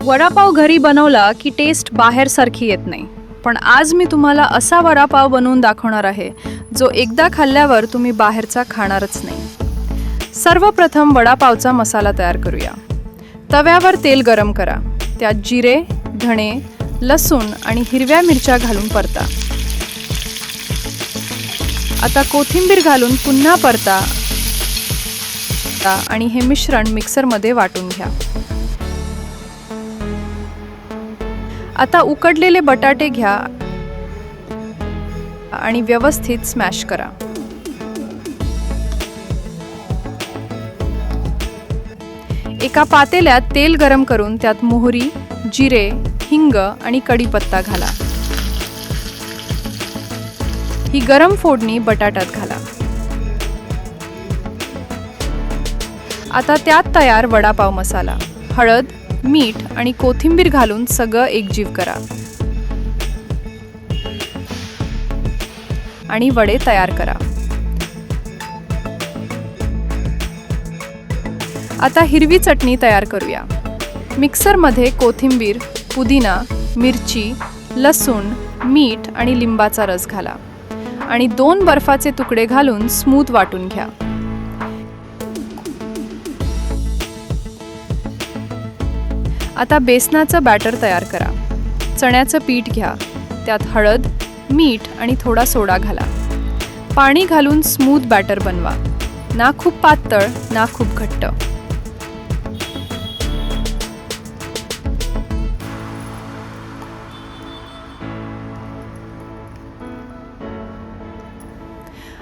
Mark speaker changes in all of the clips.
Speaker 1: वडापाव घरी बनवला की टेस्ट बाहेरसारखी येत नाही, पण आज मी तुम्हाला असा वडापाव बनवून दाखवणार आहे जो एकदा खाल्ल्यावर तुम्ही बाहेरचा खाणारच नाही। सर्वप्रथम वडापावचा मसाला तयार करूया। तव्यावर तेल गरम करा, त्यात जिरे, धणे, लसूण आणि हिरव्या मिरच्या घालून परता। आता कोथिंबीर घालून पुन्हा परता आणि हे मिश्रण मिक्सरमध्ये वाटून घ्या। आता उकडलेले बटाटे घ्या आणि व्यवस्थित स्मॅश करा। एका पातेल्यात तेल गरम करून त्यात मोहरी, जिरे, हिंग आणि कढीपत्ता घाला। ही गरम फोडणी बटाट्यात घाला। आता त्यात तयार वडापाव मसाला, हळद, मीठ आणि कोथिंबीर घालून सगळं एकजीव करा आणि वडे तयार करा। आता हिरवी चटणी तयार करूया। मिक्सरमध्ये कोथिंबीर, पुदिना, मिरची, लसूण, मीठ आणि लिंबाचा रस घाला आणि 2 बर्फाचे तुकडे घालून स्मूथ वाटून घ्या। आता बेसनाचं बॅटर तयार करा। चण्याचं पीठ घ्या, त्यात हळद, मीठ आणि थोडा सोडा घाला। पाणी घालून स्मूथ बॅटर बनवा, ना खूप पातळ ना खूप घट्ट।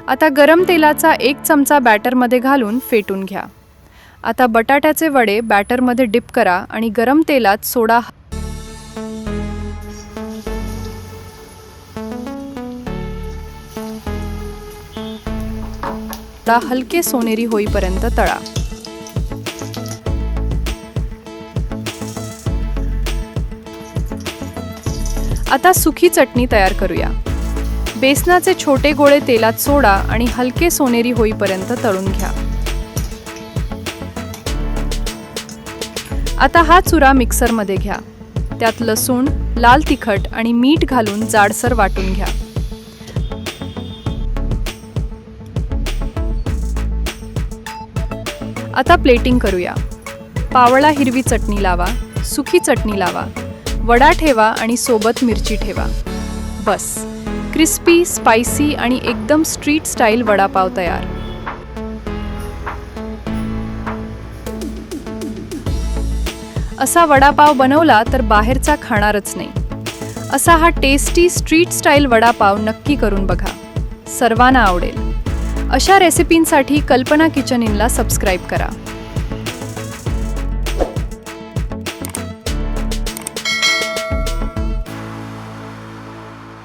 Speaker 1: आता गरम तेलाचा 1 चमचा बॅटरमध्ये घालून फेटून घ्या। आता बटाट्याचे वडे बॅटरमध्ये डिप करा आणि गरम तेलात सोडा हलके सोनेरी होईपर्यंत तळा। आता सुकी चटणी तयार करूया। बेसनाचे छोटे गोळे तेलात सोडा आणि हलके सोनेरी होईपर्यंत तळून घ्या। आता हा चुरा मिक्सरमध्ये घ्या, त्यात लसूण, लाल तिखट आणि मीठ घालून जाडसर वाटून घ्या। आता प्लेटिंग करूया। पावळा हिरवी चटणी लावा, सुकी चटणी लावा, वडा ठेवा आणि सोबत मिरची ठेवा। बस, क्रिस्पी, स्पायसी आणि एकदम स्ट्रीट स्टाईल वडापाव तयार। असा वडापाव बनवला तर बाहेरचा खाणारच नाही। असा हा टेस्टी स्ट्रीट स्टाईल वडापाव नक्की करून बघा, सर्वांना आवडेल। अशा रेसिपींसाठी कल्पना किचन इनला सबस्क्राईब करा।